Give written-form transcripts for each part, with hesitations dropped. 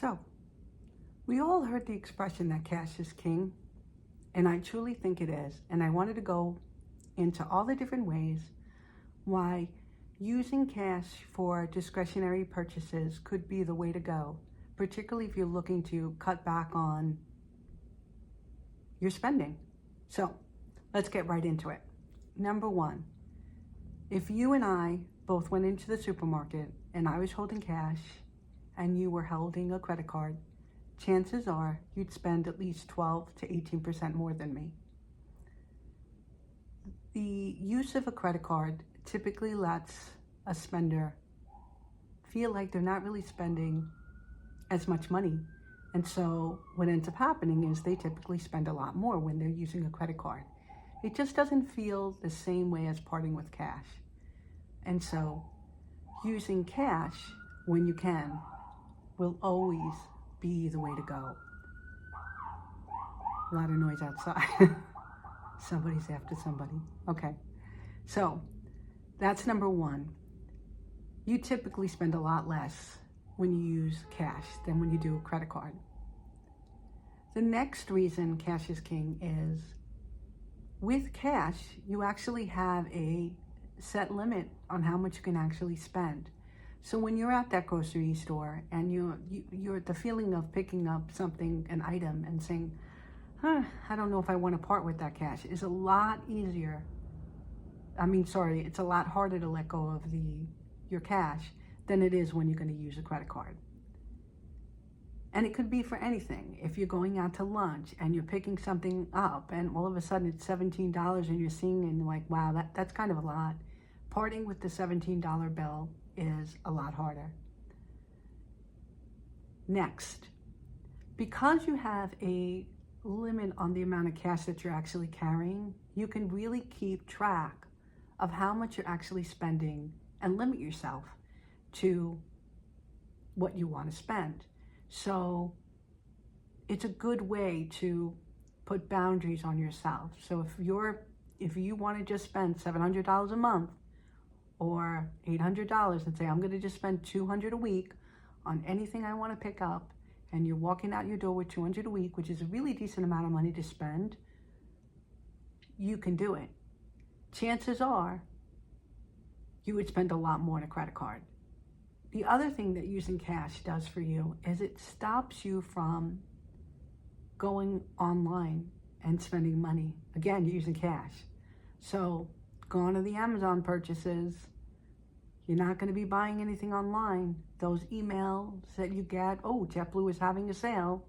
So, we all heard the expression that cash is king, and I truly think it is. And I wanted to go into all the different ways why using cash for discretionary purchases could be the way to go, particularly if you're looking to cut back on your spending. So, let's get right into it. Number one, if you and I both went into the supermarket and I was holding cash and you were holding a credit card, chances are you'd spend at least 12 to 18% more than me. The use of a credit card typically lets a spender feel like they're not really spending as much money. And so what ends up happening is they typically spend a lot more when they're using a credit card. It just doesn't feel the same way as parting with cash. And so using cash when you can will always be the way to go. A lot of noise outside. Somebody's after somebody. Okay, so that's number one. You typically spend a lot less when you use cash than when you do a credit card. The next reason cash is king is with cash, you actually have a set limit on how much you can actually spend. So when you're at that grocery store and you're at the feeling of picking up something, an item, and saying, I don't know if I want to part with that cash, is a lot easier. It's a lot harder to let go of your cash than it is when you're going to use a credit card. And it could be for anything. If you're going out to lunch and you're picking something up and all of a sudden it's $17 and you're seeing and you're like, wow, that's kind of a lot. Parting with the $17 bill is a lot harder. Next, because you have a limit on the amount of cash that you're actually carrying, you can really keep track of how much you're actually spending and limit yourself to what you want to spend. So it's a good way to put boundaries on yourself. So if you want to just spend $700 a month or $800 and say, I'm going to just spend $200 a week on anything I want to pick up, and you're walking out your door with $200 a week, which is a really decent amount of money to spend, you can do it. Chances are you would spend a lot more on a credit card. The other thing that using cash does for you is it stops you from going online and spending money. Again, you're using cash. So going to the Amazon purchases, you're not going to be buying anything online. Those emails that you get, oh, JetBlue is having a sale,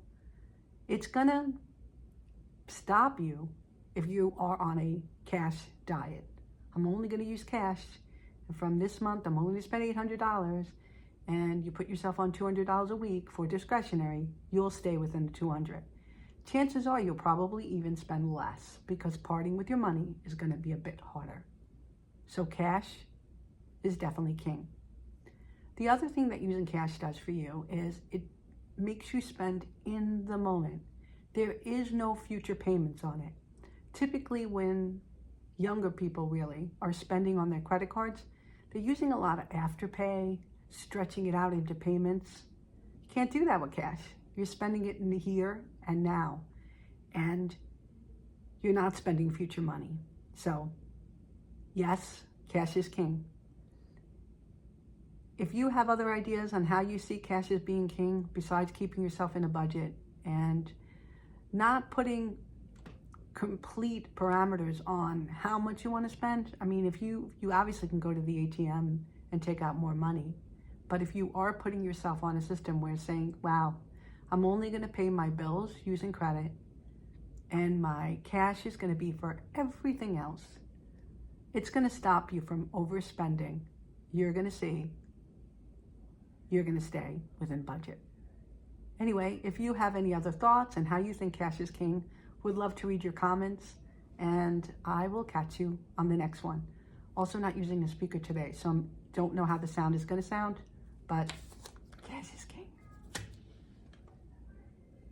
it's going to stop you if you are on a cash diet. I'm only going to use cash, and from this month, I'm only going to spend $800, and you put yourself on $200 a week for discretionary, you'll stay within the $200. Chances are you'll probably even spend less because parting with your money is going to be a bit harder. So cash is definitely king. The other thing that using cash does for you is it makes you spend in the moment. There is no future payments on it. Typically when younger people really are spending on their credit cards, they're using a lot of afterpay, stretching it out into payments. You can't do that with cash. You're spending it in the here and now, and you're not spending future money. So yes, cash is king. If you have other ideas on how you see cash as being king, besides keeping yourself in a budget and not putting complete parameters on how much you want to spend, if you obviously can go to the ATM and take out more money, but if you are putting yourself on a system where saying, wow, I'm only going to pay my bills using credit and my cash is going to be for everything else, it's going to stop you from overspending. You're going to see you're going to stay within budget. Anyway, if you have any other thoughts on how you think cash is king, would love to read your comments, and I will catch you on the next one. Also not using a speaker today, so I don't know how the sound is going to sound, but